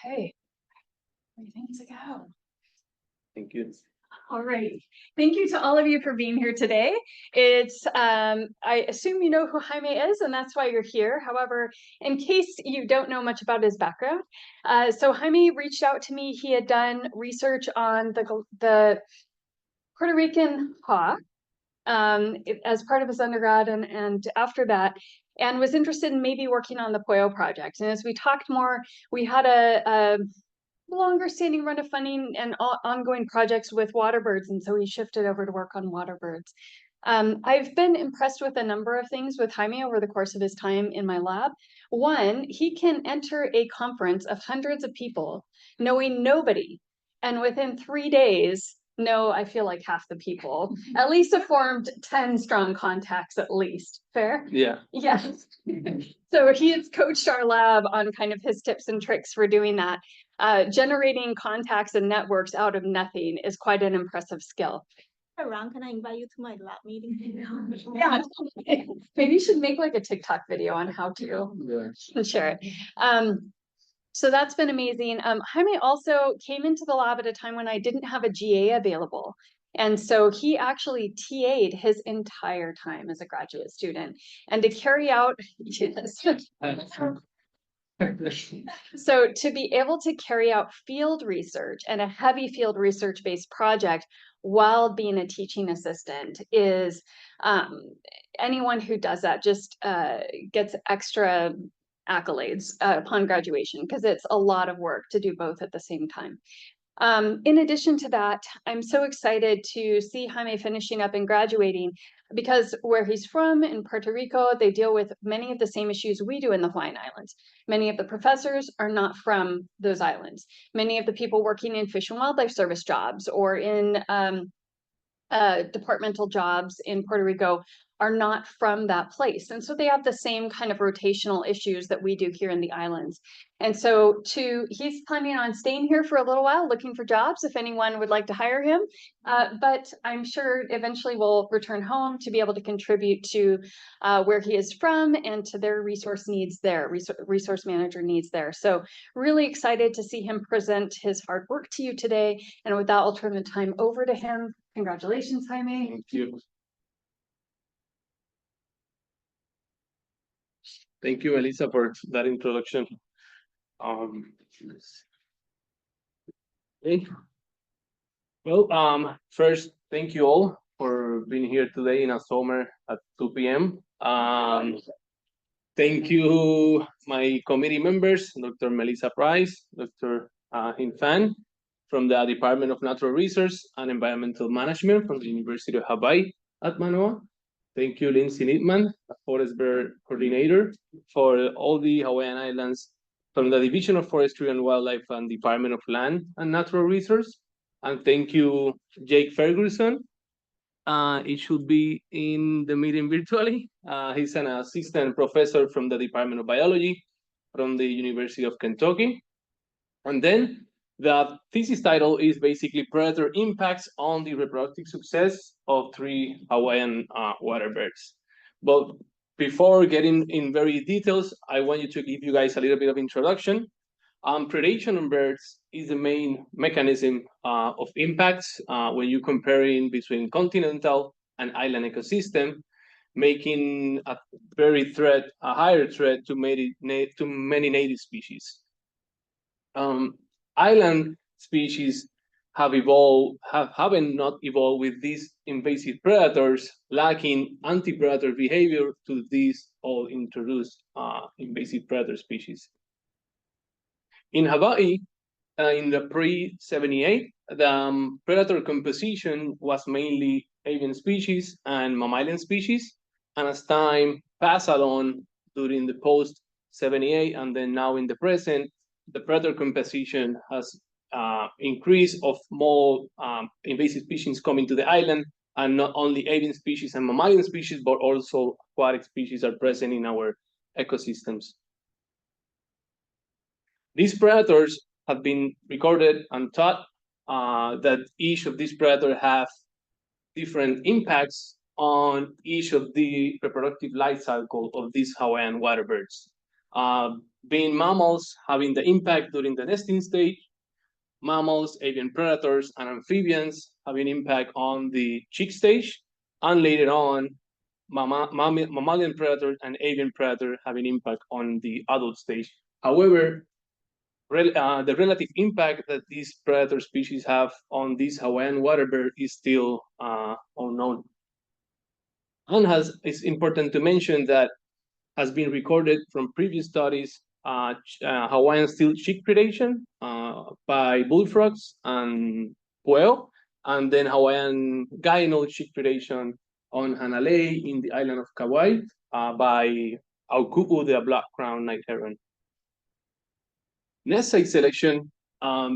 Okay, ready to go. Thank you. All right. Thank you to all of you for being here today. It's, I assume you know who Jaime is, and that's why you're here. However, in case you don't know much about his background, so Jaime reached out to me. He had done research on the Puerto Rican hawk as part of his undergrad and after that, and was interested in maybe working on the Pollo project. And as we talked more, we had a longer standing run of funding and ongoing projects with Waterbirds, and so he shifted over to work on Waterbirds. I've been impressed with a number of things with Jaime over the course of his time in my lab. One, he can enter a conference of hundreds of people knowing nobody, and within 3 days, know, I feel like half the people, at least have formed 10 strong contacts at least. Fair? Yeah. Yes. So he has coached our lab on kind of his tips and tricks for doing that. Generating contacts and networks out of nothing is quite an impressive skill. Around, can I invite you to my lab meeting? Yeah, maybe you should make like a TikTok video on how to share it. So that's been amazing. Jaime also came into the lab at a time when I didn't have a GA available. And so he actually TA'd his entire time as a graduate student. And to carry out, yes. So to be able to carry out field research and a heavy field research based project while being a teaching assistant is, anyone who does that just gets extra accolades upon graduation, because it's a lot of work to do both at the same time. In addition to that, I'm so excited to see Jaime finishing up and graduating, because where he's from in Puerto Rico, they deal with many of the same issues we do in the Hawaiian Islands. Many of the professors are not from those islands. Many of the people working in Fish and Wildlife Service jobs or in departmental jobs in Puerto Rico are not from that place. And so they have the same kind of rotational issues that we do here in the islands. And so he's planning on staying here for a little while, looking for jobs if anyone would like to hire him. But I'm sure eventually we'll return home to be able to contribute to where he is from and to their resource needs there, resource manager needs there. So really excited to see him present his hard work to you today. And with that, I'll turn the time over to him. Congratulations, Jaime. Thank you. Thank you, Elisa, for that introduction. Okay. Well, first, thank you all for being here today in a summer at 2 p.m. Thank you, my committee members, Dr. Melissa Price, Dr. Hinfan from the Department of Natural Resources and Environmental Management from the University of Hawaii at Manoa. Thank you, Lindsay Nittman, Forest Bird Coordinator for all the Hawaiian Islands from the Division of Forestry and Wildlife and Department of Land and Natural Resources. And thank you, Jake Ferguson. It should be in the meeting virtually. He's an assistant professor from the Department of Biology from the University of Kentucky. And then the thesis title is basically Predator Impacts on the Reproductive Success of 3 Hawaiian waterbirds. But before getting in very details, I want to give you guys a little bit of introduction. Predation on birds is the main mechanism of impacts when you're comparing between continental and island ecosystem, making a higher threat to many native species. Island species haven't not evolved with these invasive predators, lacking anti-predator behavior to these all introduced invasive predator species. In Hawaii, in the pre-78, the predator composition was mainly avian species and mammalian species, and as time passed on during the post-78 and then now in the present, the predator composition has increased of more invasive species coming to the island, and not only avian species and mammalian species, but also aquatic species are present in our ecosystems. These predators have been recorded and taught that each of these predators have different impacts on each of the reproductive life cycle of these Hawaiian waterbirds. being mammals having the impact during the nesting stage, mammals, avian predators, and amphibians having impact on the chick stage, and later on, mammalian predator and avian predator having impact on the adult stage. However, the relative impact that these predator species have on this Hawaiian waterbird is still unknown. And it's important to mention that has been recorded from previous studies Hawaiian steel chick predation by bullfrogs and pueo, and then Hawaiian guianol chick predation on Hanalei in the island of Kauai by Auku'u, the black-crowned night heron. Nest site selection,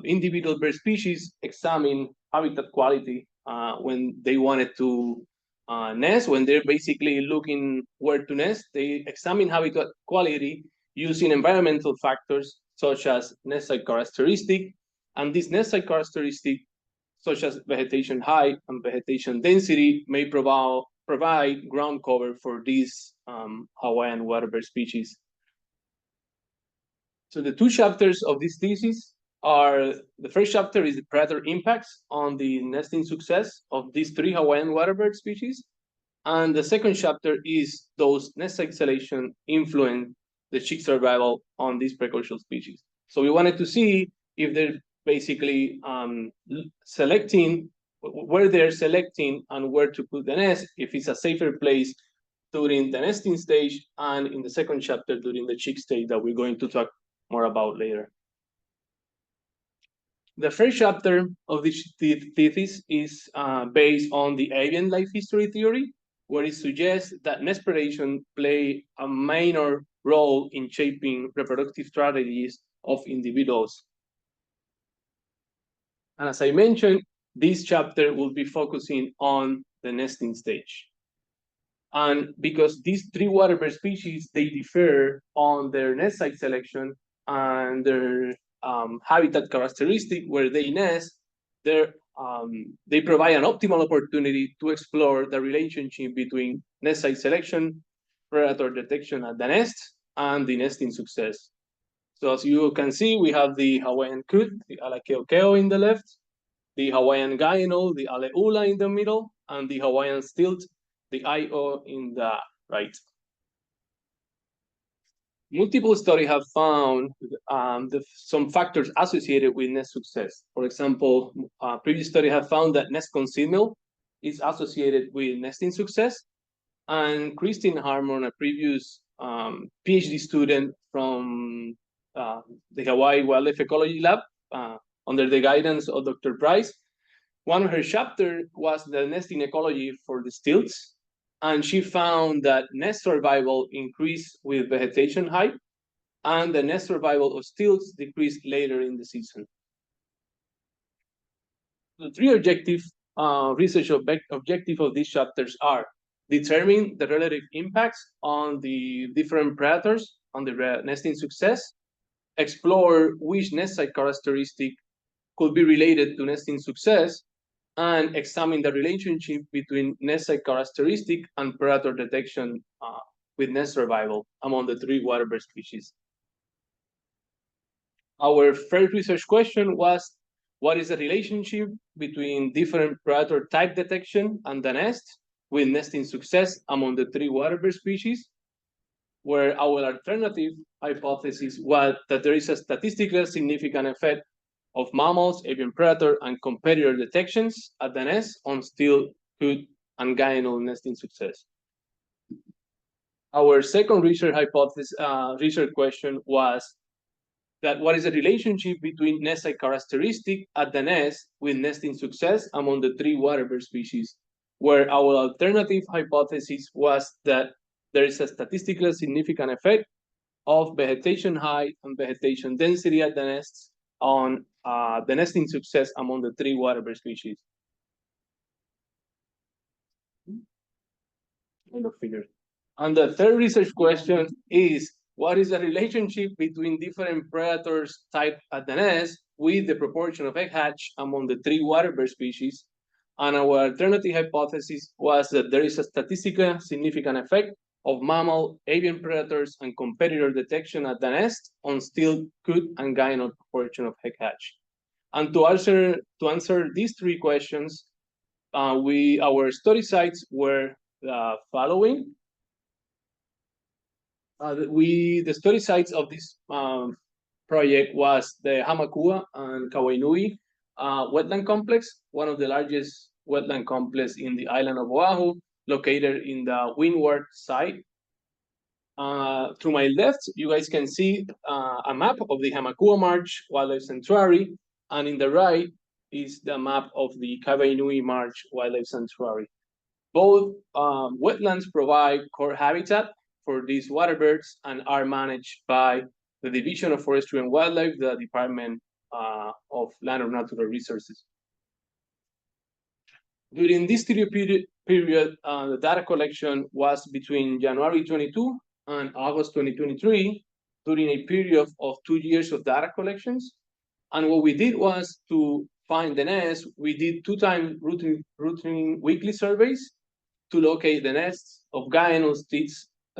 individual bird species examine habitat quality when they wanted to nest, when they're basically looking where to nest. They examine habitat quality using environmental factors such as nest site characteristic, and this nest site characteristic, such as vegetation height and vegetation density, may provide ground cover for these Hawaiian waterbird species. So the two chapters of this thesis are, the first chapter is the predator impacts on the nesting success of these three Hawaiian waterbird species. And the second chapter is those nest site selection influence the chick survival on these precocial species. So we wanted to see if they're basically selecting, where they're selecting and where to put the nest, if it's a safer place during the nesting stage, and in the second chapter during the chick stage that we're going to talk more about later. The first chapter of this thesis is based on the avian life history theory, where it suggests that nest predation play a minor role in shaping reproductive strategies of individuals. And as I mentioned, this chapter will be focusing on the nesting stage. And because these three waterbird species, they differ on their nest site selection and their habitat characteristic where they nest, they provide an optimal opportunity to explore the relationship between nest site selection, predator detection at the nest, and the nesting success. So as you can see, we have the Hawaiian coot, the alakeokeo in the left, the Hawaiian guianol, the aleula in the middle, and the Hawaiian stilt, the IO in the right. Multiple studies have found some factors associated with nest success. For example, previous study have found that nest concealment is associated with nesting success. And Christine Harmon, a previous PhD student from the Hawaii Wildlife Ecology Lab, under the guidance of Dr. Price, one of her chapters was the nesting ecology for the stilts. And she found that nest survival increased with vegetation height, and the nest survival of stilts decreased later in the season. The three research objectives of these chapters are determine the relative impacts on the different predators on the nesting success, explore which nest site characteristic could be related to nesting success, and examine the relationship between nest site characteristic and predator detection with nest survival among the three waterbird species. Our first research question was, what is the relationship between different predator type detection and the nest with nesting success among the three waterbird species? Where our alternative hypothesis was that there is a statistically significant effect of mammals, avian predator, and competitor detections at the nest on stilt, coot, and guianol nesting success. Our second research hypothesis, research question was that what is the relationship between nest site characteristic at the nest with nesting success among the three waterbird species, where our alternative hypothesis was that there is a statistically significant effect of vegetation height and vegetation density at the nests on the nesting success among the three waterbird species. And the third research question is, what is the relationship between different predators type at the nest with the proportion of egg hatch among the three waterbird species? And our alternative hypothesis was that there is a statistically significant effect of mammal, avian predators, and competitor detection at the nest on still coot and gyno portion of egg hatch. And to answer these three questions, our study sites were the following. The study sites of this project was the Hamakua and Kawainui wetland complex, one of the largest wetland complex in the island of Oahu, located in the windward side. To my left, you guys can see a map of the Hamakua Marsh Wildlife Sanctuary, and in the right is the map of the Kawainui Marsh Wildlife Sanctuary. Both wetlands provide core habitat for these waterbirds and are managed by the Division of Forestry and Wildlife, the Department of Land and Natural Resources. During this period, the data collection was between January 22 and August 2023, during a period of 2 years of data collections. And what we did was to find the nest. We did 2 times routine weekly surveys to locate the nests of gynos,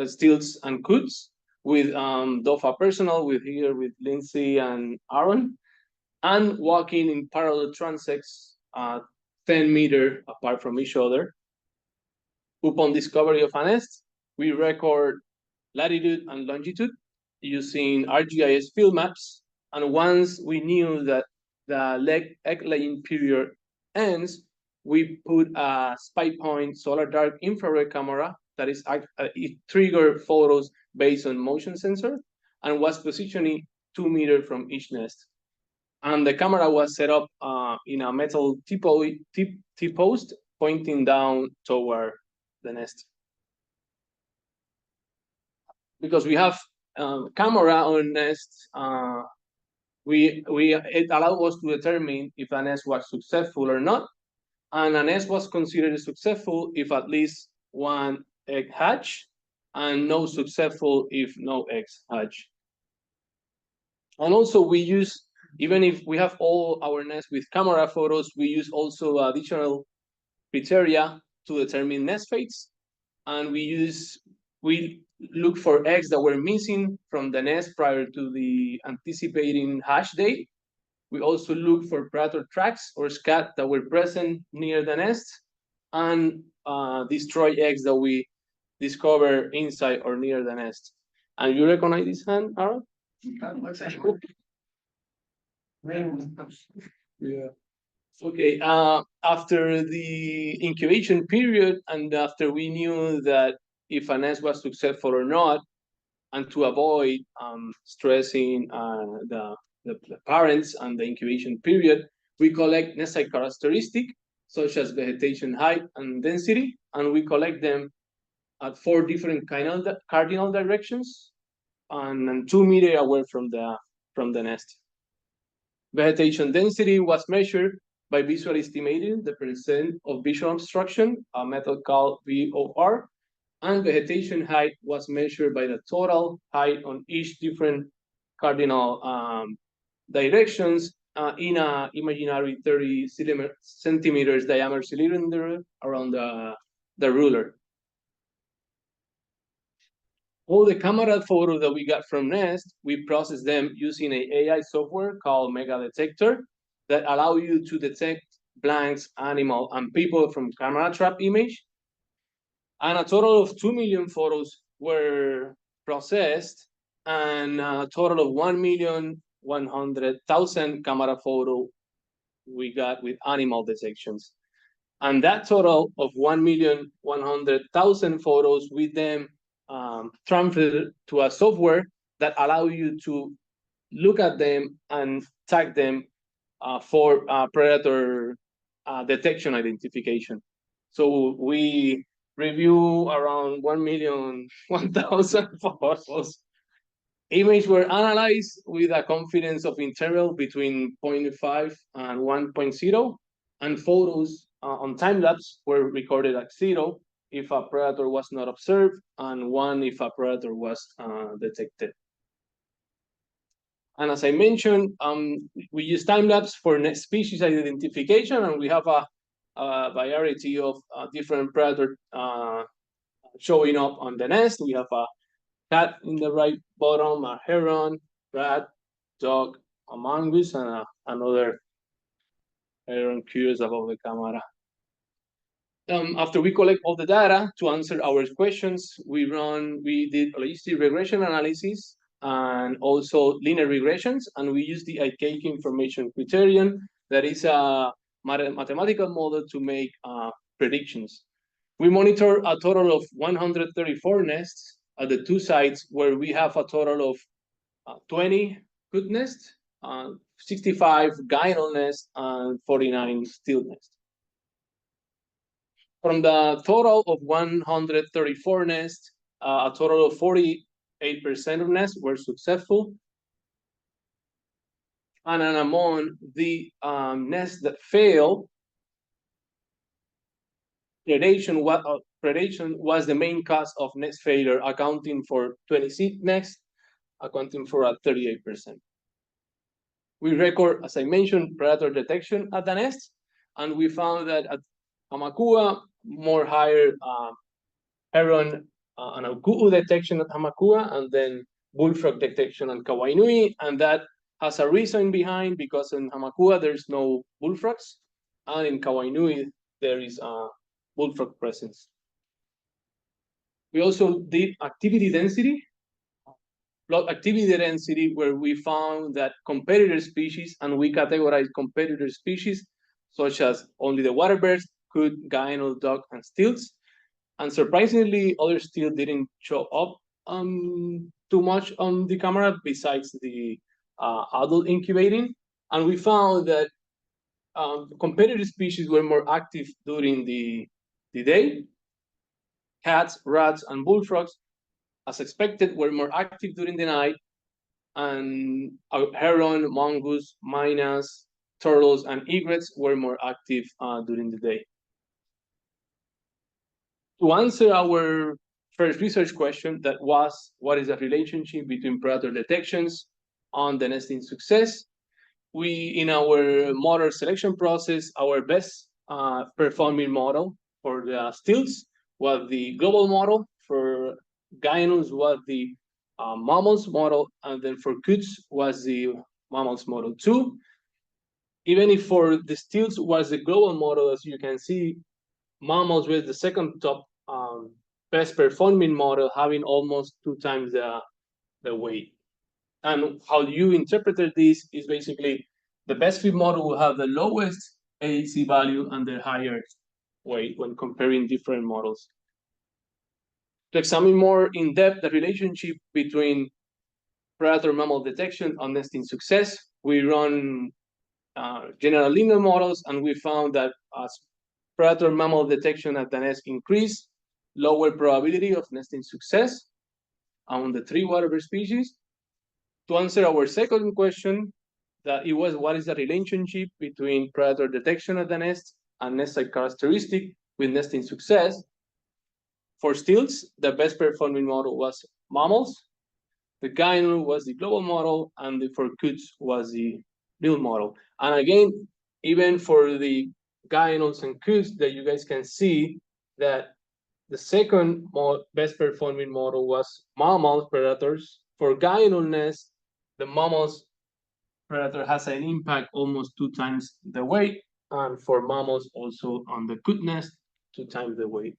stilts, and coots with DOFA personnel, with Lindsay and Aaron, and walking in parallel transects 10 meters apart from each other. Upon discovery of a nest, we record latitude and longitude using ArcGIS field maps. And once we knew that the egg-laying period ends, we put a spy point solar dark infrared camera that is it triggered photos based on motion sensor and was positioning 2 meters from each nest. And the camera was set up in a metal T-post pointing down toward the nest. Because we have camera on nests, it allowed us to determine if a nest was successful or not. And a nest was considered successful if at least 1 egg hatch, and no successful if no eggs hatch. And also we use, even if we have all our nests with camera photos, we use also additional criteria to determine nest fates. And we look for eggs that were missing from the nest prior to the anticipating hatch date. We also look for predator tracks or scat that were present near the nest, and destroy eggs that we discover inside or near the nest. And you recognize this hand, Aaron? Yeah. Okay. After the incubation period, and after we knew that if a nest was successful or not, and to avoid stressing the parents and the incubation period, we collect nest site characteristics such as vegetation height and density, and we collect them at 4 different cardinal directions and 2 meters away from the nest. Vegetation density was measured by visually estimating the percent of visual obstruction, a method called VOR, and vegetation height was measured by the total height on each different cardinal directions in an imaginary 30 centimeters diameter cylinder around the ruler. All the camera photos that we got from nest, we process them using an AI software called Mega Detector that allow you to detect blanks, animal, and people from camera trap image. And a total of 2 million photos were processed, and a total of 1,100,000 camera photo we got with animal detections. And that total of 1,100,000 photos with them transferred to a software that allow you to look at them and tag them for predator detection identification. So we review around 1,001,000 photos. Images were analyzed with a confidence of interval between 0.5 and 1.0, and photos on time-lapse were recorded at 0 if a predator was not observed, and 1 if a predator was detected. And as I mentioned, we use time-lapse for next species identification, and we have a variety of different predator showing up on the nest. We have a cat in the right bottom, a heron, rat, dog, a mongoose, and another heron curious about the camera. After we collect all the data to answer our questions, we did logistic regression analysis and also linear regressions, and we use the archaic information criterion that is a mathematical model to make predictions. We monitor a total of 134 nests at the two sites where we have a total of 20 good nests, 65 guidal nests, and 49 still nests. From the total of 134 nests, a total of 48% of nests were successful. And then among the nests that failed, predation was the main cause of nest failure, accounting for 26 nests, accounting for 38%. We record, as I mentioned, predator detection at the nest, and we found that at Hamakua, more higher heron and Auku'u detection at Hamakua, and then bullfrog detection at Kawainui, and that has a reason behind, because in Hamakua there's no bullfrogs, and in Kawainui there is a bullfrog presence. We also did activity density, plot activity density, where we found that competitor species, and we categorize competitor species such as only the waterbirds, coot, guyanal, duck, and stilts. And surprisingly, other still didn't show up too much on the camera besides the adult incubating. And we found that competitor species were more active during the day. Cats, rats, and bullfrogs, as expected, were more active during the night. And heron, mongoose, mynas, turtles, and egrets were more active during the day. To answer our first research question, that was, what is the relationship between predator detections on the nesting success? We, in our model selection process, our best performing model for the stilts was the global model. For guyanals was the mammals model, and then for coots was the mammals model too. Even if for the stilts was the global model, as you can see, mammals were the second top best performing model, having almost 2 times the weight. And how you interpreted this is basically the best fit model will have the lowest AAC value and the higher weight when comparing different models. To examine more in depth the relationship between predator mammal detection and nesting success, we run general linear models, and we found that as predator mammal detection at the nest increased, lower probability of nesting success among the 3 waterbird species. To answer our second question, that it was, what is the relationship between predator detection at the nest and nest site characteristic with nesting success? For stilts, the best performing model was mammals, the guyanal was the global model, and for coots was the real model. And again, even for the guyanals and coots, that you guys can see that the second best performing model was mammal predators. For guyanal nest, the mammals predator has an impact almost 2 times the weight, and for mammals also on the coot nest, 2 times the weight.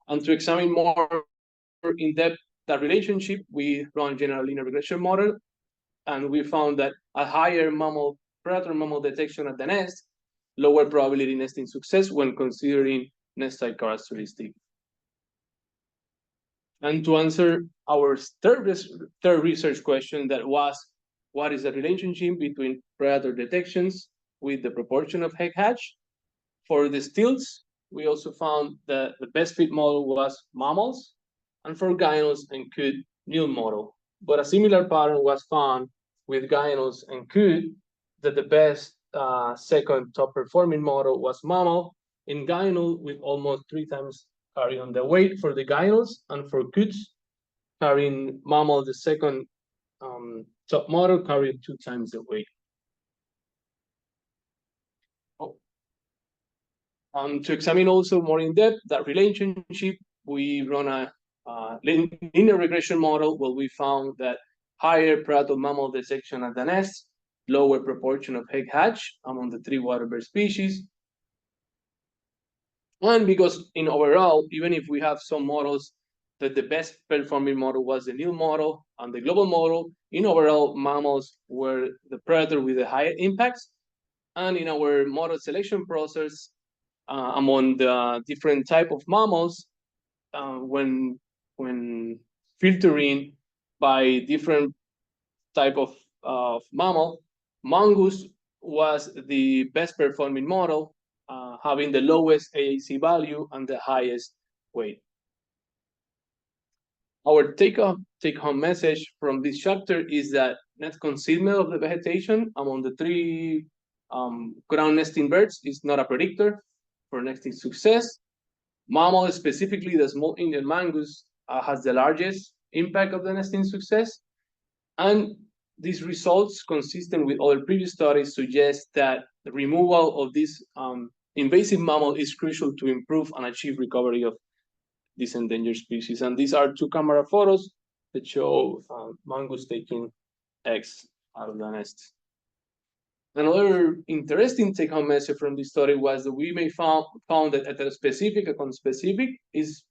And to examine more in depth that relationship, we run general linear regression model, and we found that a higher predator mammal detection at the nest, lower probability nesting success when considering nest site characteristic. And to answer our third research question, that was, what is the relationship between predator detections with the proportion of egg hatch? For the stilts, we also found that the best fit model was mammals, and for guyanals and coot, nil model. But a similar pattern was found with guyanals and coot, that the best second top performing model was mammal, in guyanal with almost 3 times carrying the weight for the guyanals, and for coots, carrying mammal, the second top model, carrying 2 times the weight. To examine also more in depth that relationship we run a linear regression model where we found that higher predator mammal detection at the nest, lower proportion of egg hatch among the 3 waterbird species. And because in overall, even if we have some models that the best performing model was the Nil model and the global model, in overall, mammals were the predator with the higher impacts. And in our model selection process, among the different type of mammals, when filtering by different type of mammal, mongoose was the best performing model, having the lowest AAC value and the highest weight. Our take-home message from this chapter is that net concealment of the vegetation among the 3 ground nesting birds is not a predictor for nesting success. Mammal, specifically the small Indian mongoose, has the largest impact of the nesting success. And these results, consistent with other previous studies, suggest that the removal of this invasive mammal is crucial to improve and achieve recovery of this endangered species. And these are 2 camera photos that show mongoose taking eggs out of the nest. Another interesting take-home message from this study was that we may found that heterospecific and conspecific is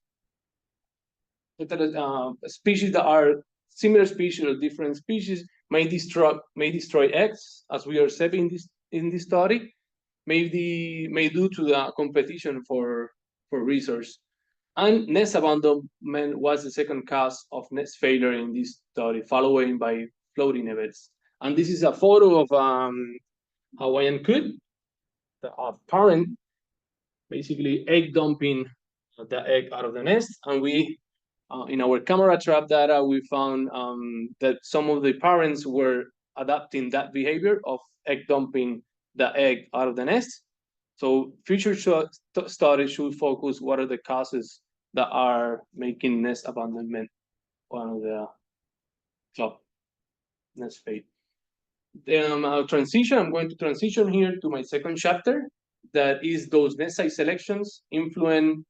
species that are similar species or different species may destroy eggs, as we are saying in this study, may due to the competition for resource. And nest abandonment was the second cause of nest failure in this study, followed by floating events. And this is a photo of Hawaiian coot, the parent basically egg dumping the egg out of the nest. And we, in our camera trap data, we found that some of the parents were adapting that behavior of egg dumping the egg out of the nest. So future studies should focus what are the causes that are making nest abandonment one of the top nest fate. Then I'm going to transition here to my second chapter, that is those nest site selections influence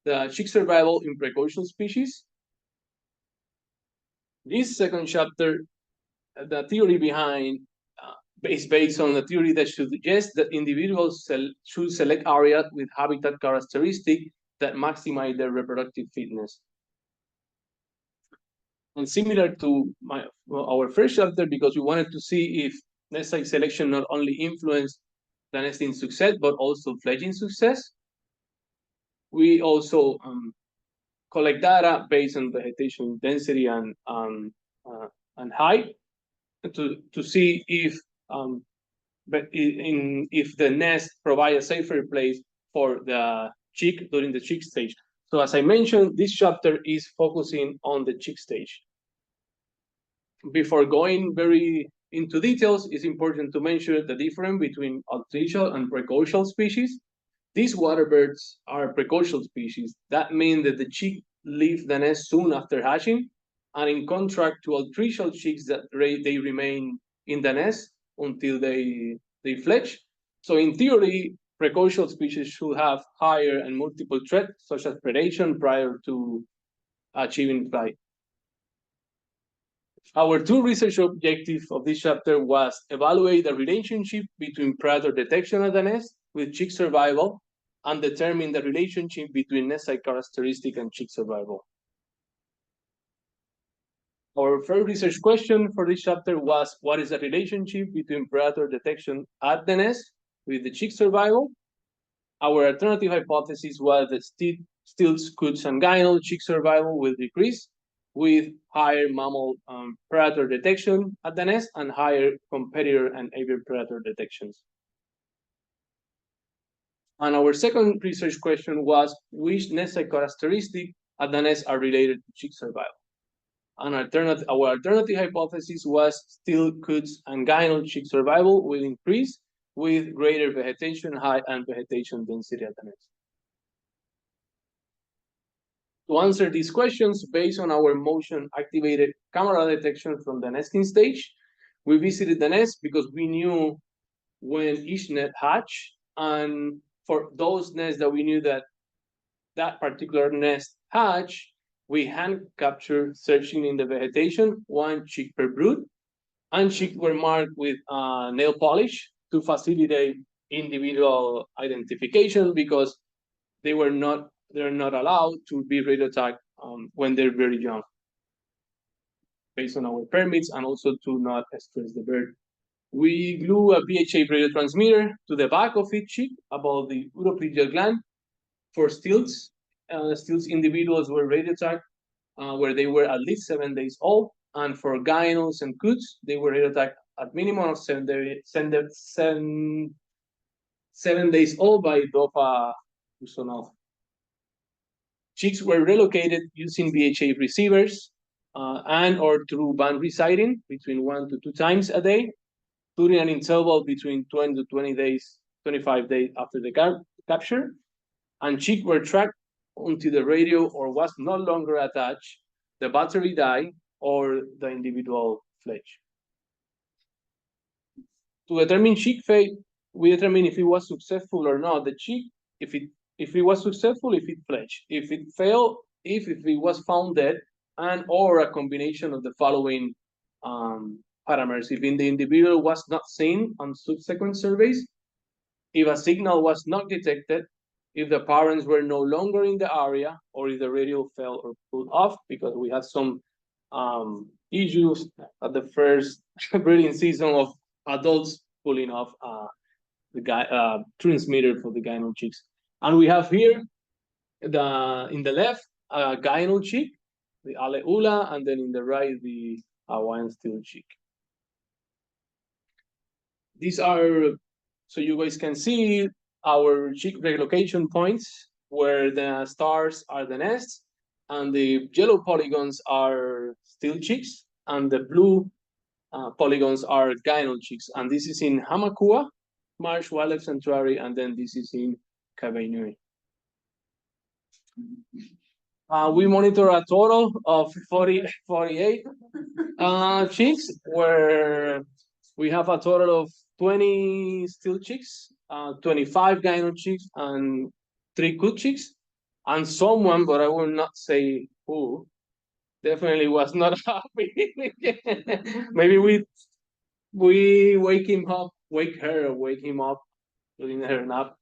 the chick survival in precocial species. This second chapter, the theory behind is based on the theory that should suggest that individuals should select areas with habitat characteristics that maximize their reproductive fitness. And similar to our first chapter, because we wanted to see if nest site selection not only influenced the nesting success, but also fledging success, we also collect data based on vegetation density and height to see if if the nest provide a safer place for the chick during the chick stage. So as I mentioned, this chapter is focusing on the chick stage. Before going very into details, it's important to mention the difference between altricial and precocial species. These waterbirds are precocial species. That means that the chick leave the nest soon after hatching, and in contrast to altricial chicks that they remain in the nest until they fledge. So in theory, precocial species should have higher and multiple threats, such as predation, prior to achieving flight. Our 2 research objectives of this chapter was evaluate the relationship between predator detection at the nest with chick survival, and determine the relationship between nest site characteristic and chick survival. Our first research question for this chapter was, what is the relationship between predator detection at the nest with the chick survival? Our alternative hypothesis was that stilts, coots, and gyno chick survival will decrease with higher mammal predator detection at the nest and higher competitor and avian predator detections. And our second research question was, which nest site characteristics at the nest are related to chick survival? And our alternative hypothesis was still coots and gyno chick survival will increase with greater vegetation height and vegetation density at the nest. To answer these questions, based on our motion-activated camera detection from the nesting stage, we visited the nest because we knew when each net hatched, and for those nests that we knew that particular nest hatch, we hand capture searching in the vegetation, 1 chick per brood, and chicks were marked with nail polish to facilitate individual identification because they're not allowed to be radio tagged when they're very young, based on our permits and also to not stress the bird. We glue a VHA radio transmitter to the back of each chick above the uroplegial gland. For stilts, stilts individuals were radio tagged where they were at least 7 days old, and for gynos and coots, they were radio tagged at minimum of 7 days old by DOFA Usonov. Chicks were relocated using VHA receivers and or through band resighting between 1 to 2 times a day during an interval between 20 to 25 days after the capture. And chicks were tracked until the radio or was no longer attached, the battery died, or the individual fledged. To determine chick fate, we determine if it was successful or not. The chick, if it was successful, if it fledged. If it failed, if it was found dead, and or a combination of the following parameters. If the individual was not seen on subsequent surveys, if a signal was not detected, if the parents were no longer in the area, or if the radio fell or pulled off, because we had some issues at the first breeding season of adults pulling off the transmitter for the gyno chicks. And we have here in the left a gyno chick, the aleula, and then in the right the Hawaiian steel chick. These are, so you guys can see our chick relocation points where the stars are the nests and the yellow polygons are steel chicks and the blue polygons are gyno chicks. And this is in Hamakua Marsh Wildlife Sanctuary, and then this is in Kawainui. We monitor a total of 48 chicks, where we have a total of 20 steel chicks, 25 gyno chicks, and 3 coot chicks. And someone, but I will not say who, definitely was not happy. Maybe we wake him up, wake him up during her nap.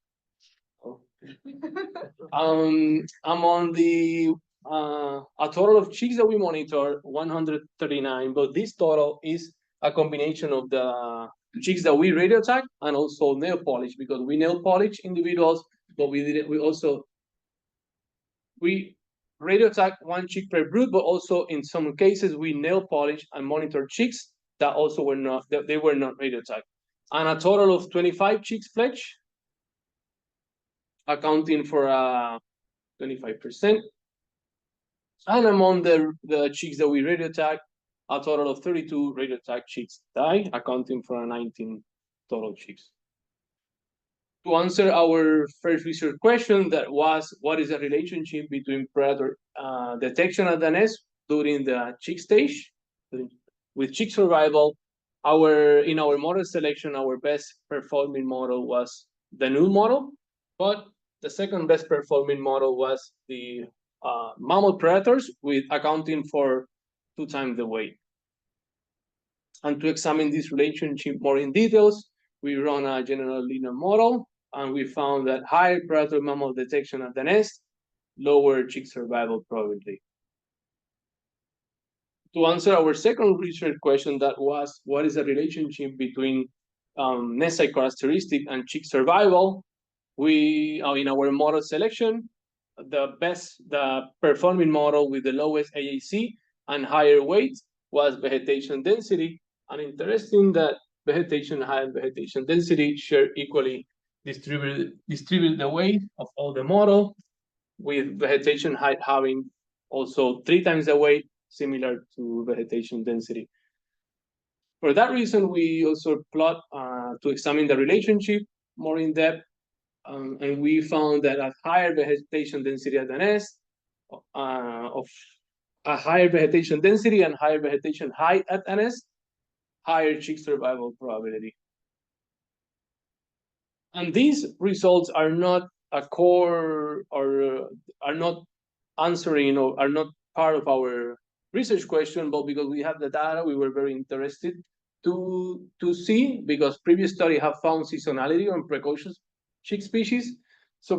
Among the a total of chicks that we monitor, 139, but this total is a combination of the chicks that we radio tag and also nail polish, because we nail polish individuals, but we radio tag 1 chick per brood, but also in some cases we nail polish and monitor chicks that also were not radio tagged. And a total of 25 chicks fledged, accounting for 25%. And among the chicks that we radio tag, a total of 32 radio tag chicks die, accounting for 19 total chicks. To answer our first research question, that was, what is the relationship between predator detection at the nest during the chick stage with chick survival? In our model selection, our best performing model was the null model, but the second best performing model was the mammal predators, with accounting for 2 times the weight. And to examine this relationship more in details, we run a general linear model, and we found that higher predator mammal detection at the nest, lower chick survival probability. To answer our second research question, that was, what is the relationship between nest site characteristic and chick survival? We in our model selection, the performing model with the lowest AAC and higher weight was vegetation density. And interesting that vegetation high and vegetation density share equally distribute the weight of all the model, with vegetation height having also 3 times the weight, similar to vegetation density. For that reason, we also plot to examine the relationship more in depth, and we found that at higher vegetation density at the nest, of a higher vegetation density and higher vegetation height at the nest, higher chick survival probability. And these results are not a core, or are not answering or are not part of our research question, but because we have the data, we were very interested to see, because previous study have found seasonality on precocious chick species. So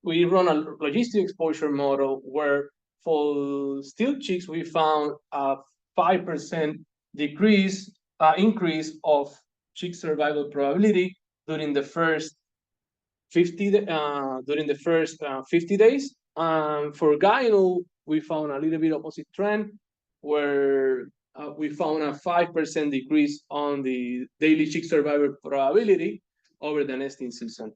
we run a logistic exposure model where for still chicks, we found a 5% increase of chick survival probability during the first 50 days. For gyno, we found a little bit opposite trend, where we found a 5% decrease on the daily chick survival probability over the nesting season.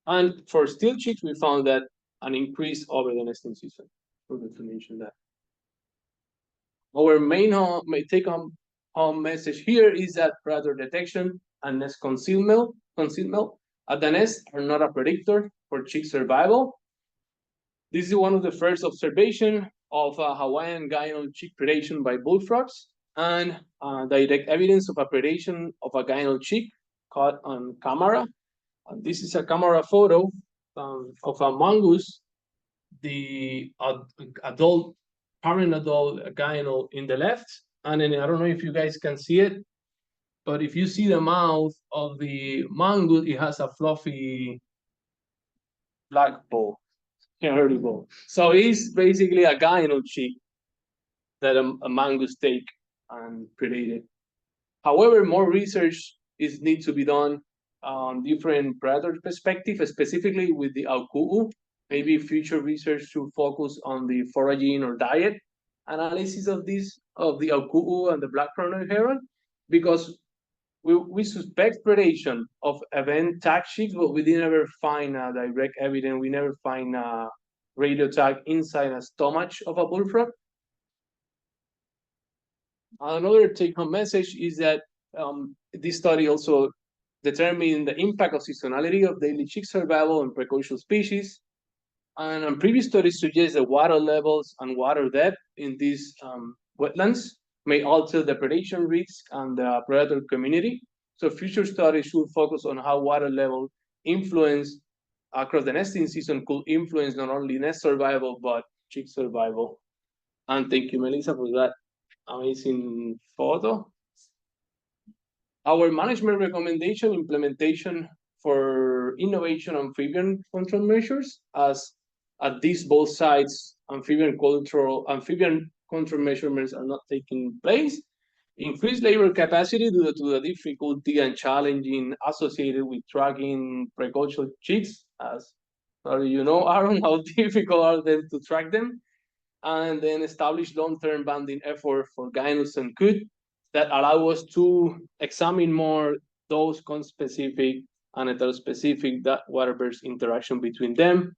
And for still chicks, we found that an increase over the nesting season. Forgot to mention that. Our main take-home message here is that predator detection and nest concealment at the nest are not a predictor for chick survival. This is one of the first observation of Hawaiian gyno chick predation by bullfrogs, and direct evidence of a predation of a gyno chick caught on camera. This is a camera photo of a mongoose, the parent adult gyno in the left, and then I don't know if you guys can see it, but if you see the mouth of the mongoose, it has a fluffy black ball, hairy ball. So it's basically a gyno chick that a mongoose take and predated. However, more research needs to be done on different predator perspective, specifically with the auku'u. Maybe future research should focus on the foraging or diet analysis of the auku'u and the black crowned heron, because we suspect predation of event tag chicks, but we didn't ever find direct evidence. We never find a radio tag inside a stomach of a bullfrog. Another take-home message is that this study also determined the impact of seasonality of daily chick survival on precocious species. And previous studies suggest that water levels and water depth in these wetlands may alter the predation risk and the predator community. So future studies should focus on how water level influence across the nesting season could influence not only nest survival, but chick survival. And thank you, Melissa, for that amazing photo. Our management recommendation implementation for innovation amphibian control measures, as at these both sites, amphibian control measurements are not taking place. Increased labor capacity due to the difficulty and challenging associated with tracking precocious chicks, as probably you know, Aaron, how difficult are them to track them. And then establish long-term banding effort for gynos and coot that allow us to examine more those conspecific and heterospecific waterbirds interaction between them.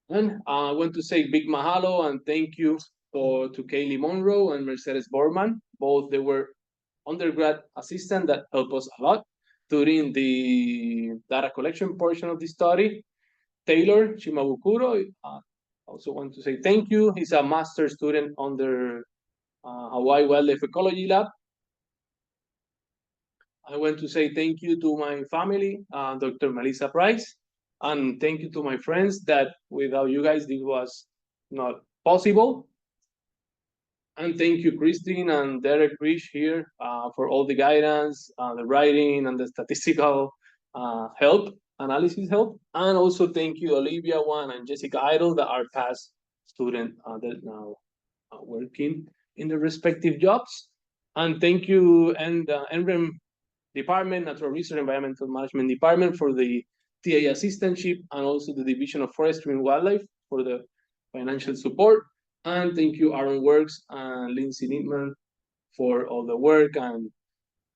And I want to say big mahalo and thank you to Kaylee Monroe and Mercedes Borman. Both they were undergrad assistant that helped us a lot during the data collection portion of the study. Taylor Shimabukuro, also want to say thank you. He's a master's student under Hawaii Wildlife Ecology Lab. I want to say thank you to my family, Dr. Melissa Price, and thank you to my friends that without you guys, this was not possible. And thank you, Christine and Derek Rich here for all the guidance, the writing, and the statistical analysis help. And also thank you, Olivia Wan and Jessica Idle, that are past students that now working in the respective jobs. And thank you, and NREM Department, Natural Resource Environmental Management Department, for the TA assistantship, and also the Division of Forestry and Wildlife for the financial support. And thank you, Aaron Works and Lindsay Nittman, for all the work and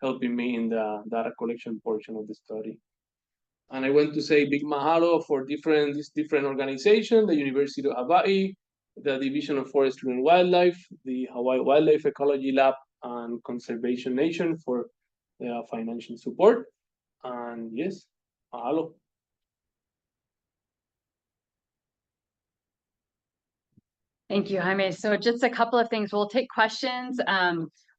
helping me in the data collection portion of the study. And I want to say big mahalo for these different organizations, the University of Hawaii, the Division of Forestry and Wildlife, the Hawaii Wildlife Ecology Lab, and Conservation Nation for the financial support. And yes, mahalo. Thank you, Jaime. So just a couple of things. We'll take questions.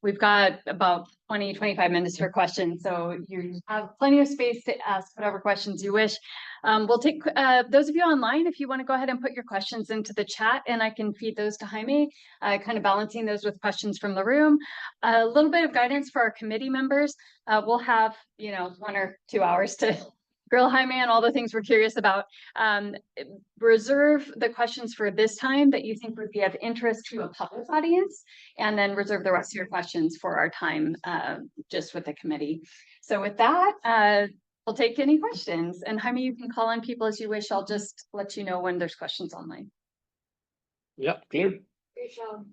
we've got about 20, 25 minutes for questions, so you have plenty of space to ask whatever questions you wish. We'll take those of you online, if you want to go ahead and put your questions into the chat, and I can feed those to Jaime, kind of balancing those with questions from the room. A little bit of guidance for our committee members. We'll have, 1 or 2 hours to grill Jaime on all the things we're curious about. Reserve the questions for this time that you think would be of interest to a public audience, and then reserve the rest of your questions for our time just with the committee. So with that, we'll take any questions. And Jaime, you can call on people as you wish. I'll just let you know when there's questions online. Yeah, clear. Great show.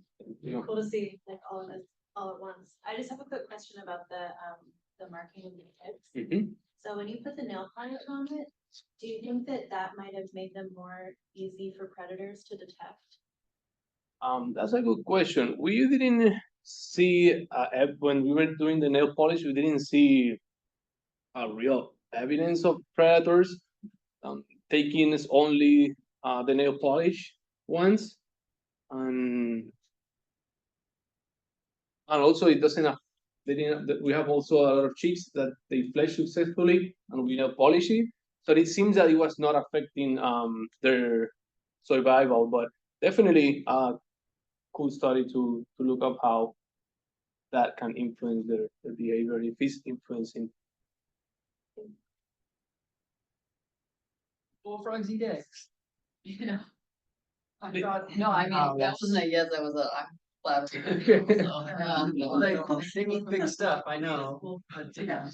Cool to see like all of this all at once. I just have a quick question about the marking of the tips. Mhm. So when you put the nail polish on it, do you think that might have made them more easy for predators to detect? That's a good question. We didn't see when we were doing the nail polish, we didn't see real evidence of predators taking only the nail polish once, and also it doesn't. We have also a lot of chicks that they flesh successfully and we nail polish it. So it seems that it was not affecting their survival, but definitely cool study to look up how that can influence their behavior, if it's influencing. Bullfrogs eat eggs. Yeah. I They- thought, no, I mean, that that's- wasn't a yes, that was a, I'm glad. They eat big stuff, I know. But Yeah.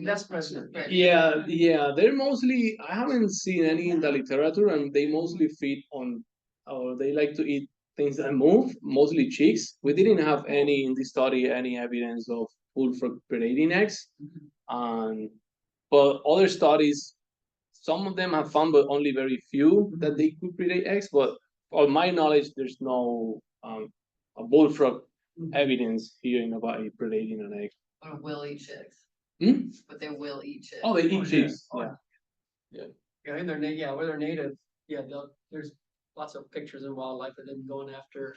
that's president. Yeah, they're mostly, I haven't seen any in the literature, and they mostly feed on, or they like to eat things that move, mostly chicks. We didn't have any in this study, any evidence of bullfrog predating eggs. But other studies, some of them have found, but only very few that they could predate eggs. But on my knowledge, there's no a bullfrog evidence here in Hawaii predating an egg. But will eat chicks. Hmm? But they will eat chicks. Oh, they eat chicks. Yeah. Yeah. And where they're native, there's lots of pictures in wildlife of them going after.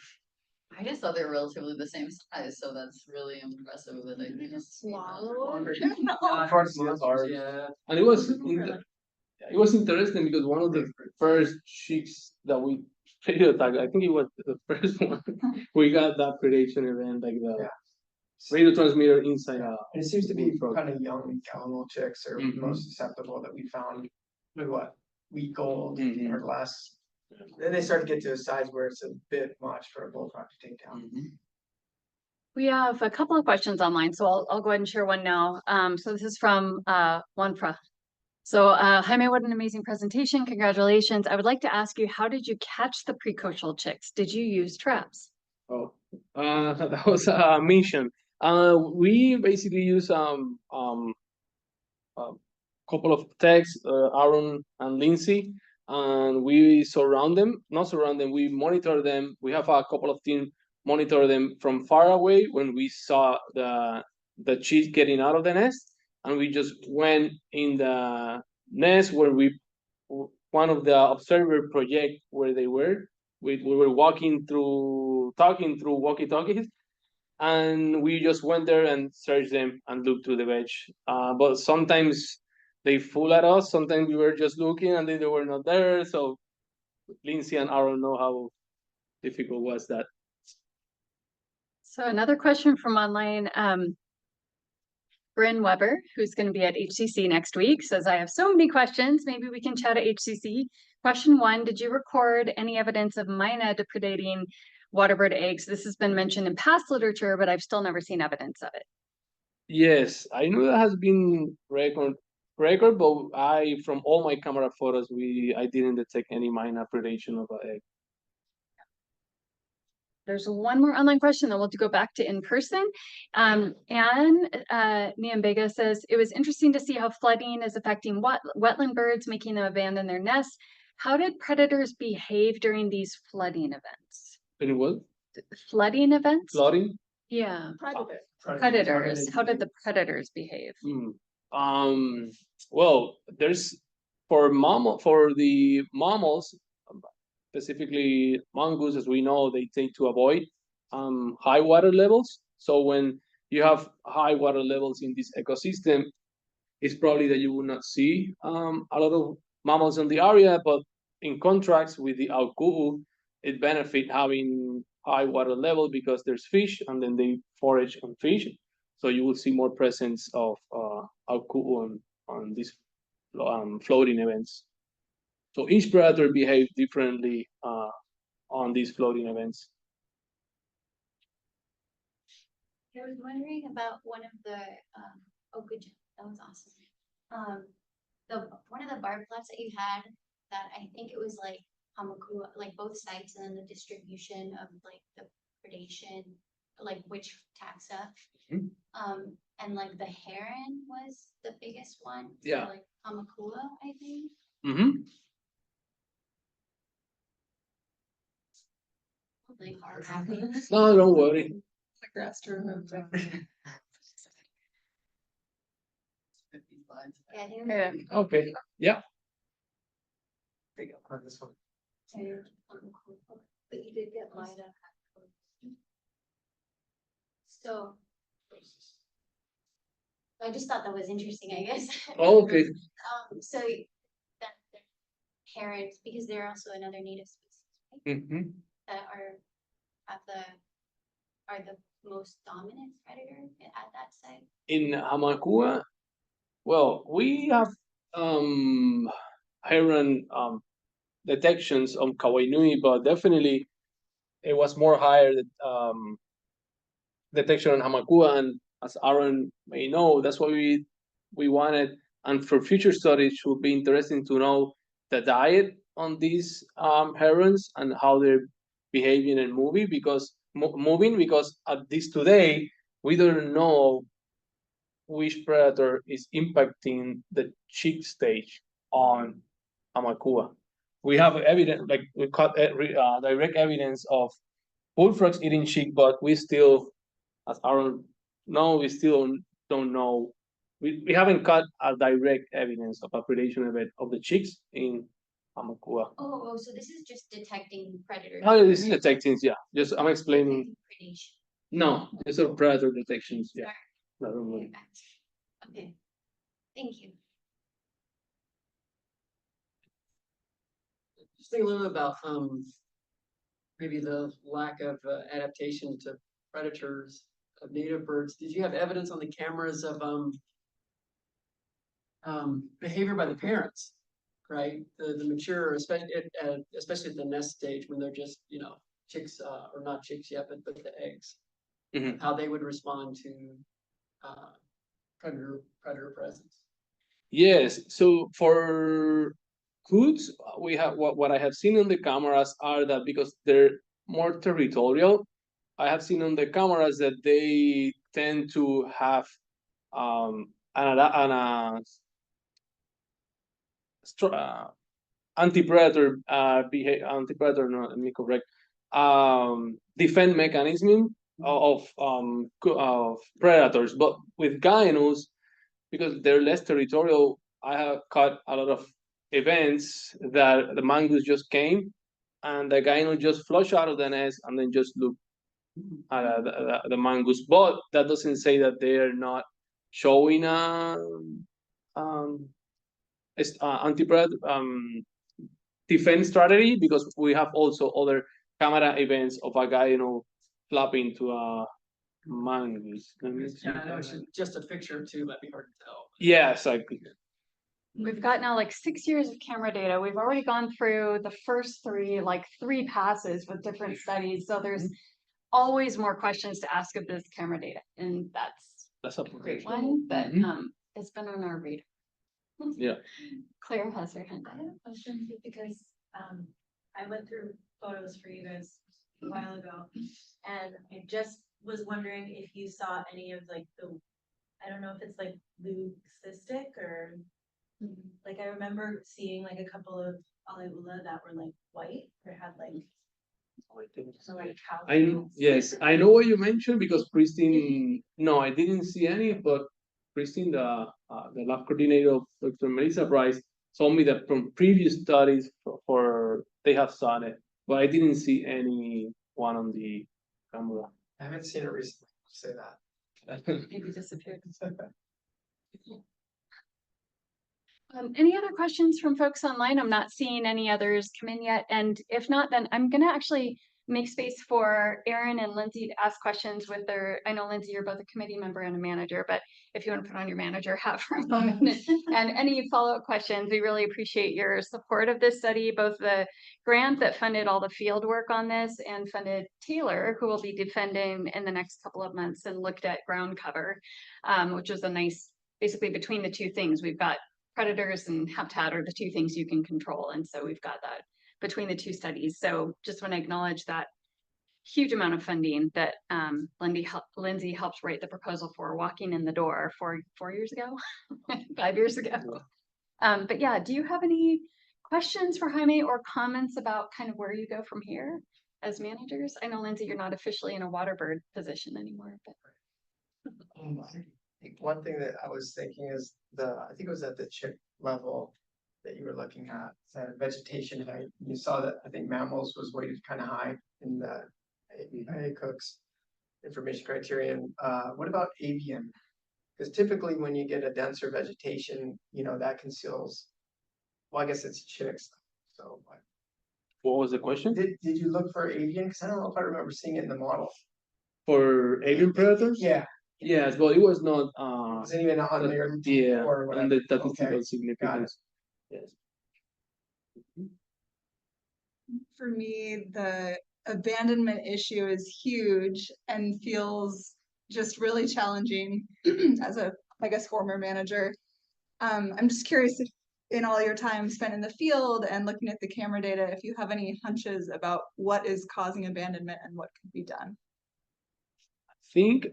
I just thought they were relatively the same size, so that's really impressive that they can Swallow? Yeah. And it was interesting because one of the first chicks that we radiotagged, I think it was the first one, we got that predation event, like the radio transmitter inside a. And it seems to be bullfrog. kind of young gallinal chicks are Mhm. most susceptible that we found with week old Mhm. or less. Then they start to get to a size where it's a bit much for a bullfrog to take down. We have a couple of questions online, so I'll go ahead and share one now. So this is from Wanfra. So Jaime, what an amazing presentation. Congratulations. I would like to ask you, how did you catch the precocial chicks? Did you use traps? Oh, that was a mission. We basically use a couple of techs, Aaron and Lindsay, and we we monitor them. We have a couple of teams monitor them from far away when we saw the chicks getting out of the nest, and we just went in the nest where one of the observer project where they were. We were talking through walkie-talkies, and we just went there and searched them and looked through the veg. But sometimes they fool at us. Sometimes we were just looking and they were not there. So Lindsay and Aaron know how difficult was that. So another question from online, Bryn Weber, who's going to be at HCC next week, says, I have so many questions. Maybe we can chat at HCC. Question 1, did you record any evidence of myna depredating waterbird eggs? This has been mentioned in past literature, but I've still never seen evidence of it. Yes, I know that has been record, but from all my camera photos, I didn't detect any minor predation of an egg. There's one more online question, then we'll go back to in person. Anne Niambega says, it was interesting to see how flooding is affecting wetland birds, making them abandon their nests. How did predators behave during these flooding events? Any what? Flooding events? Flooding? Yeah. Predators. How did the predators behave? Well, there's for the mammals, specifically mongoose, as we know, they tend to avoid high water levels. So when you have high water levels in this ecosystem, it's probably that you will not see a lot of mammals in the area, but in contrast with the Auku'u, it benefit having high water level because there's fish and then they forage on fish. So you will see more presence of Auku'u on these floating events. So each predator behaves differently on these floating events. I was wondering about one of the, oh, good job, that was awesome. One of the bar plots that you had, that I think it was like Hamakua, like both sites and then the distribution of like the predation, like which taxa. And like the heron was the biggest one. So, Yeah. like Hamakua, I think. Like hard copy. No, don't worry. Yeah, I think. Yeah. Okay. Yeah. On this one. But you did get mine up. So. I just thought that was interesting, I guess. Okay. So that the herons, because they're also another native species, right? That are the most dominant predator at that site. In Hamakua, well, we have heron detections on Kawainui, but definitely it was more higher detection on Hamakua, and as Aaron may know, that's what we wanted. And for future studies, it would be interesting to know the diet on these herons and how they're behaving and moving, because at this today we don't know which predator is impacting the chick stage on Hamakua. We have evidence, like we caught direct evidence of bullfrogs eating chick, but we still, as Aaron know, we still don't know. We haven't caught a direct evidence of a predation event of the chicks in Hamakua. Oh, so this is just detecting predators. Oh, this is detecting, yeah. Just I'm explaining. Predation. No, it's a predator detections, yeah. Sorry. Not really. Okay, thank you. Just think a little bit about maybe the lack of adaptation to predators of native birds. Did you have evidence on the cameras of behavior by the parents, right? The mature, especially at the nest stage when they're just, chicks or not chicks yet, but the eggs, how they would respond to predator presence. Yes. So for coots, we have what I have seen on the cameras are that because they're more territorial, I have seen on the cameras that they tend to have anti-predator anti-predator, no, let me correct, defense mechanism of predators. But with Gaianus, because they're less territorial, I have caught a lot of events that the mongoose just came and the Gaianus just flushed out of the nest and then just look at the mongoose. But that doesn't say that they are not showing anti-predator defense strategy, because we have also other camera events of a guy, flapping to a mongoose. Yeah, I know it's just a picture too, might be hard to tell. Yeah, exactly. We've got now like 6 years of camera data. We've already gone through the first three passes with different studies. So there's always more questions to ask of this camera data. And that's a great one, but it's been on our radar. Yeah. Claire has her hand I up. have a question because I went through photos for you guys a while ago, and I just was wondering if you saw any of like I don't know if it's like leucistic or like I remember seeing like a couple of Aleula that were like white or had like Yes, I know what you mentioned, because Christine, no, I didn't see any, but Christine, the lab coordinator of Dr. Melissa Price, told me that from previous studies they have seen it, but I didn't see any one on the camera. I haven't seen it recently. say that. Maybe disappeared. Any other questions from folks online? I'm not seeing any others come in yet. And if not, then I'm gonna actually make space for Erin and Lindsay to ask questions with their, I know Lindsay, you're both a committee member and a manager, but if you want to put on your manager hat for a moment and any follow-up questions, we really appreciate your support of this study, both the grant that funded all the field work on this and funded Taylor, who will be defending in the next couple of months and looked at ground cover, which was a nice, basically between the two things, we've got predators and habitat are the two things you can control. And so we've got that between the two studies. So just want to acknowledge that huge amount of funding that Lindsay helped write the proposal for, walking in the door 4 years ago, 5 years ago. But yeah, do you have any questions for Jaime or comments about kind of where you go from here as managers? I know, Lindsay, you're not officially in a Waterbird position anymore, but. I think one thing that I was thinking is I think it was at the chick level that you were looking at, vegetation height. You saw that I think mammals was weighted kind of high in the Cook's information criterion. What about avian? Because typically when you get a denser vegetation, that conceals, well, I guess it's chicks. So What was the question? did you look for avian? Because I don't know if I remember seeing it in the model. For avian predators? Yeah. Yes, but it was not Wasn't even on there. yeah, or whatever. on the statistical Okay. significance. Yes. For me, the abandonment issue is huge and feels just really challenging as a, I guess, former manager. I'm just curious if in all your time spent in the field and looking at the camera data, if you have any hunches about what is causing abandonment and what could be done. Think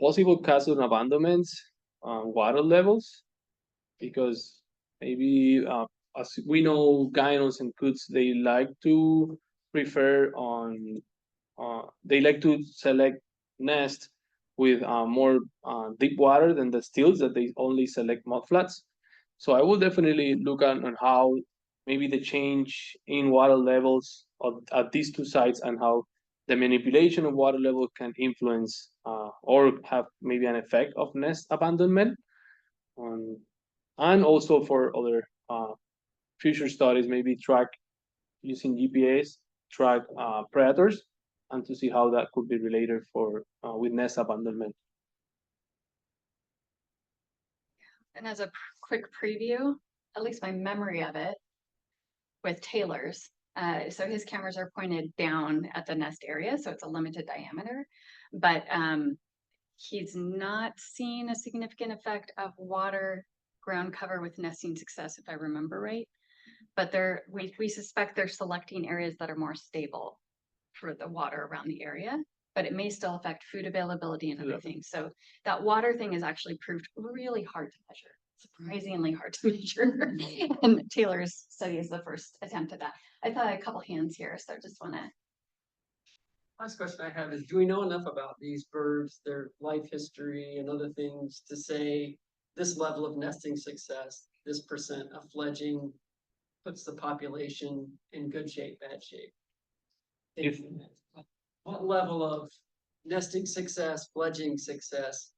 possible cause of abandonments, water levels, because maybe as we know, gynnos and coots, they like to prefer on they like to select nest with more deep water than the stills that they only select mudflats. So I will definitely look on how maybe the change in water levels at these two sites and how the manipulation of water level can influence or have maybe an effect of nest abandonment. And also for other future studies, maybe track using GPS, track predators, and to see how that could be related for with nest abandonment. And as a quick preview, at least my memory of it, with Taylor's, so his cameras are pointed down at the nest area, so it's a limited diameter, but he's not seen a significant effect of water ground cover with nesting success, if I remember right. But we suspect they're selecting areas that are more stable for the water around the area, but it may still affect food availability and everything. So that water thing is actually proved really hard to measure, surprisingly hard to measure. And Taylor's study is the first attempt at that. I thought I had a couple hands here, so I just want to. Last question I have is, do we know enough about these birds, their life history and other things to say this level of nesting success, this percent of fledging puts the population in good shape, bad shape? What level of nesting success, fledging success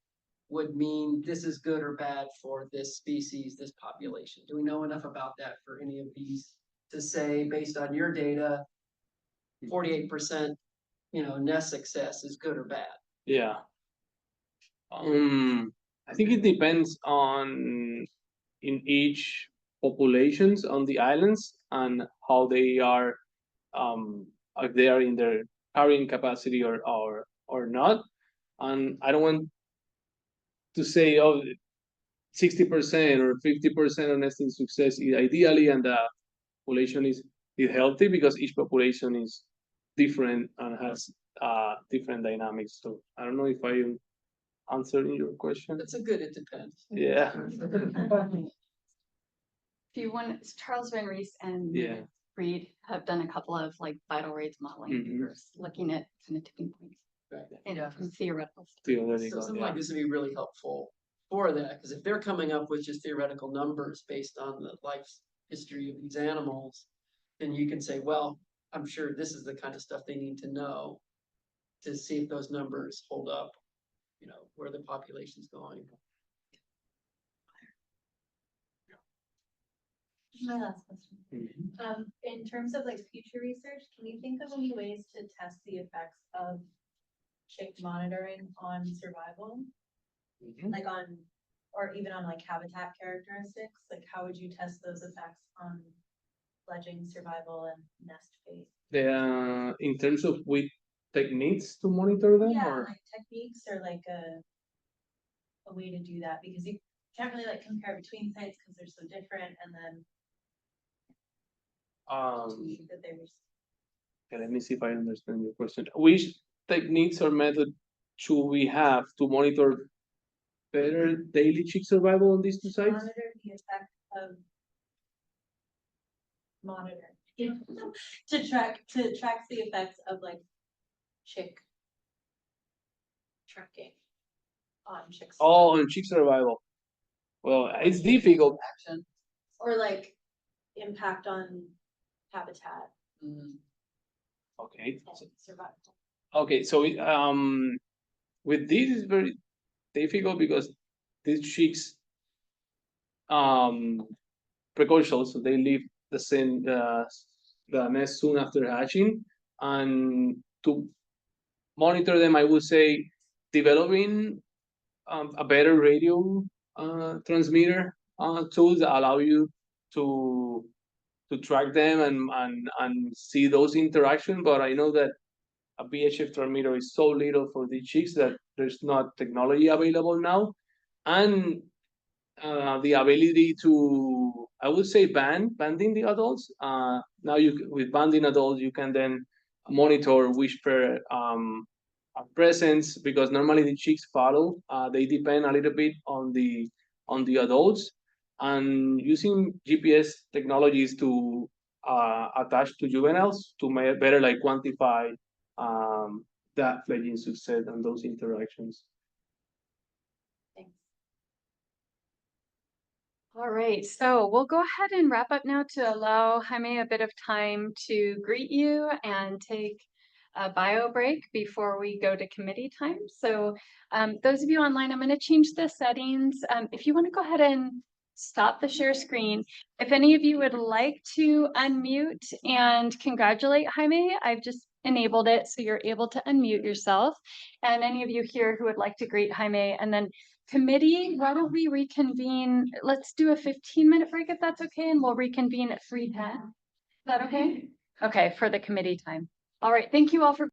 would mean this is good or bad for this species, this population? Do we know enough about that for any of these to say, based on your data, 48%, nest success is good or bad? Yeah. I think it depends on in each populations on the islands and how they are, if they are in their carrying capacity or not. And I don't want to say 60% or 50% of nesting success is ideally and the population is healthy, because each population is different and has different dynamics. So I don't know if I am answering your question. That's a good, it depends. Yeah. If you want, Charles Van Rees and Yeah. Reed have done a couple of vital rates modeling papers looking at kind of tipping points. Right. From theoretical stuff. So something like this would be really helpful for that, because if they're coming up with just theoretical numbers based on the life history of these animals, then you can say, well, I'm sure this is the kind of stuff they need to know to see if those numbers hold up, you know, where the population's going. My last question. In terms of like future research, can you think of any ways to test the effects of chick monitoring on survival? Like on, or even on like habitat characteristics? Like how would you test those effects on fledgling survival and nest phase? In terms of with techniques to monitor them, Yeah, or like techniques or like a way to do that, because you can't really like compare between sites because they're so different, and then that they were. okay, let me see if I understand your question. Which techniques or method should we have to monitor better daily chick survival on these two sites? Monitor the effect of to track the effects of like chick tracking on chicks. Oh, on chick survival. Well, it's difficult. Action. Or like impact on habitat Okay. and survival. Okay, so with this is very difficult because these chicks precocial, so they leave the nest soon after hatching, and to monitor them, I would say developing a better radio transmitter tools that allow you to track them and see those interactions. But I know that a VHF transmitter is so little for the chicks that there's not technology available now, and the ability to, I would say, banding the adults. Now with banding adults, you can then monitor which pair are presence, because normally the chicks follow. They depend a little bit on the adults, and using GPS technologies to attach to juveniles to better like quantify that fledging success and those interactions. Thanks. All right, so we'll go ahead and wrap up now to allow Jaime a bit of time to greet you and take a bio break before we go to committee time. So those of you online, I'm going to change the settings. If you want to go ahead and stop the share screen. If any of you would like to unmute and congratulate Jaime, I've just enabled it so you're able to unmute yourself. And any of you here who would like to greet Jaime, and then committee, why don't we reconvene? Let's do a 15-minute break if that's okay, and we'll reconvene at 3:10. Is that okay? Okay, for the committee time. All right, thank you all for